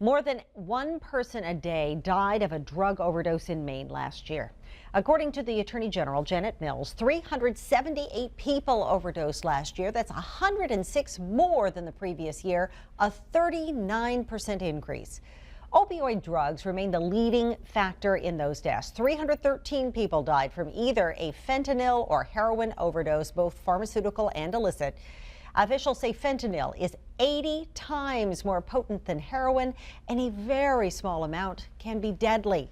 More than one person a day died of a drug overdose in Maine last year. According to the Attorney General, Janet Mills, 378 people overdosed last year. That's 106 more than the previous year, a 39% increase. Opioid drugs remain the leading factor in those deaths. 313 people died from either a fentanyl or heroin overdose, both pharmaceutical and illicit. Officials say fentanyl is 80 times more potent than heroin, and a very small amount can be deadly.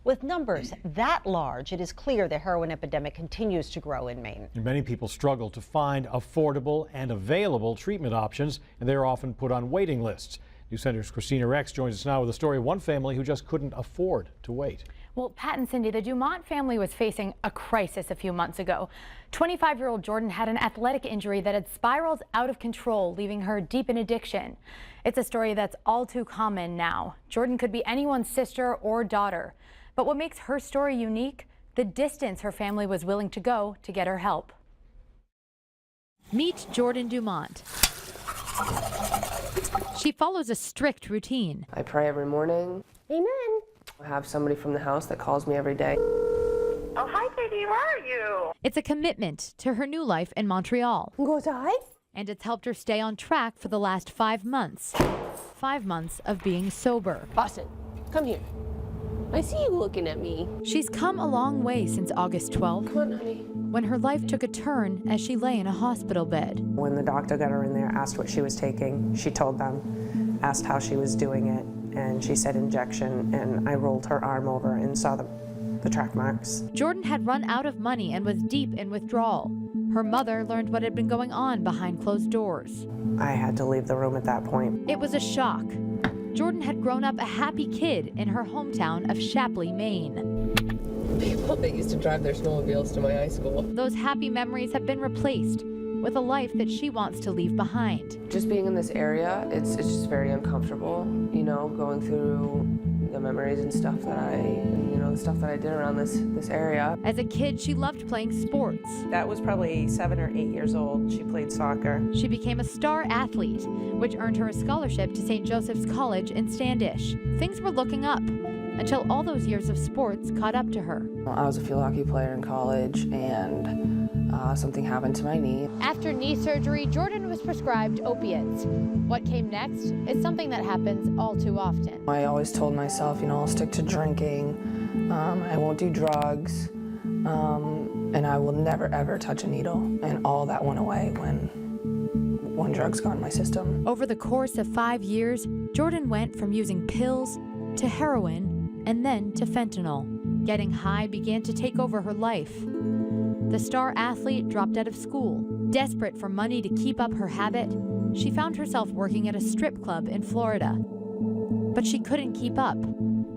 With numbers that large, it is clear the heroin epidemic continues to grow in Maine. Many people struggle to find affordable and available treatment options, and they're often put on waiting lists. News Center's Christina Rex joins us now with a story of one family who just couldn't afford to wait. Well, Pat and Cindy, the Dumont family was facing a crisis a few months ago. 25-year-old Jordyn had an athletic injury that had spiraled out of control, leaving her deep in addiction. It's a story that's all too common now. Jordyn could be anyone's sister or daughter. But what makes her story unique? The distance her family was willing to go to get her help. Meet Jordyn Dumont. She follows a strict routine. I pray every morning. Amen. I have somebody from the house that calls me every day. Oh, hi, Katie. Where are you? It's a commitment to her new life in Montreal. Go outside. And it's helped her stay on track for the last 5 months. 5 months of being sober. Boston, come here. I see you looking at me. She's come a long way since August 12th. Come on, honey. When her life took a turn as she lay in a hospital bed. When the doctor got her in there, asked what she was taking, she told them, asked how she was doing it, and she said injection, and I rolled her arm over and saw the track marks. Jordyn had run out of money and was deep in withdrawal. Her mother learned what had been going on behind closed doors. I had to leave the room at that point. It was a shock. Jordyn had grown up a happy kid in her hometown of Shapley, Maine. People that used to drive their snowmobiles to my high school. Those happy memories have been replaced with a life that she wants to leave behind. Just being in this area, it's just very uncomfortable, you know, going through the memories and stuff that the stuff that I did around this area. As a kid, she loved playing sports. That was probably 7 or 8 years old. She played soccer. She became a star athlete, which earned her a scholarship to St. Joseph's College in Standish. Things were looking up until all those years of sports caught up to her. I was a field hockey player in college, and something happened to my knee. After knee surgery, Jordyn was prescribed opiates. What came next is something that happens all too often. I always told myself, you know, I'll stick to drinking, I won't do drugs, and I will never ever touch a needle. And all that went away when drugs got in my system. Over the course of 5 years, Jordyn went from using pills to heroin and then to fentanyl. Getting high began to take over her life. The star athlete dropped out of school. Desperate for money to keep up her habit, she found herself working at a strip club in Florida. But she couldn't keep up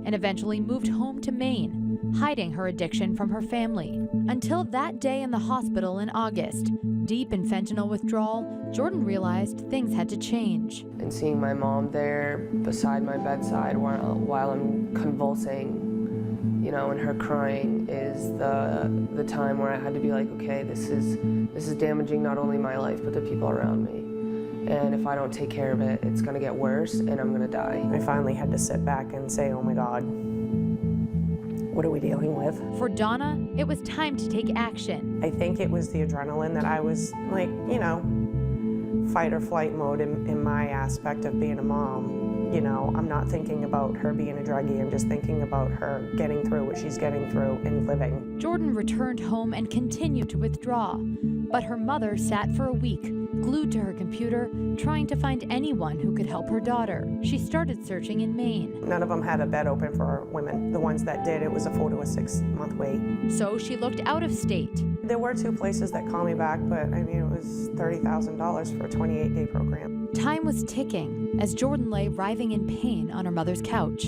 and eventually moved home to Maine, hiding her addiction from her family. Until that day in the hospital in August, deep in fentanyl withdrawal, Jordyn realized things had to change. And seeing my mom there beside my bedside while I'm convulsing, you know, and her crying is the time where I had to be like, okay, this is damaging not only my life but the people around me. And if I don't take care of it, it's gonna get worse and I'm gonna die. I finally had to sit back and say, oh my God, what are we dealing with? For Donna, it was time to take action. I think it was the adrenaline that I was like, you know, fight or flight mode in my aspect of being a mom. You know, I'm not thinking about her being a druggie, I'm just thinking about her getting through what she's getting through and living. Jordyn returned home and continued to withdraw, but her mother sat for a week, glued to her computer, trying to find anyone who could help her daughter. She started searching in Maine. None of them had a bed open for women. The ones that did, it was a 4 to 6 month wait. So she looked out of state. There were 2 places that called me back, but I mean, it was $30,000 for a 28-day program. Time was ticking as Jordyn lay writhing in pain on her mother's couch.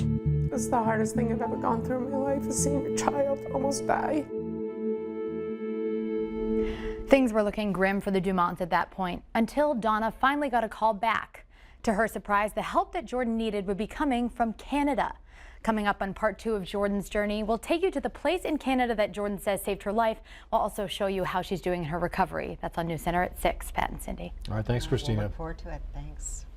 It's the hardest thing I've ever gone through in my life, is seeing a child almost die. Things were looking grim for the Dumonts at that point, until Donna finally got a call back. To her surprise, the help that Jordyn needed would be coming from Canada. Coming up on part 2 of Jordyn's journey, we'll take you to the place in Canada that Jordyn says saved her life. We'll also show you how she's doing in her recovery. That's on News Center at 6. Pat and Cindy. All right, thanks, Christina. We'll look forward to it. Thanks.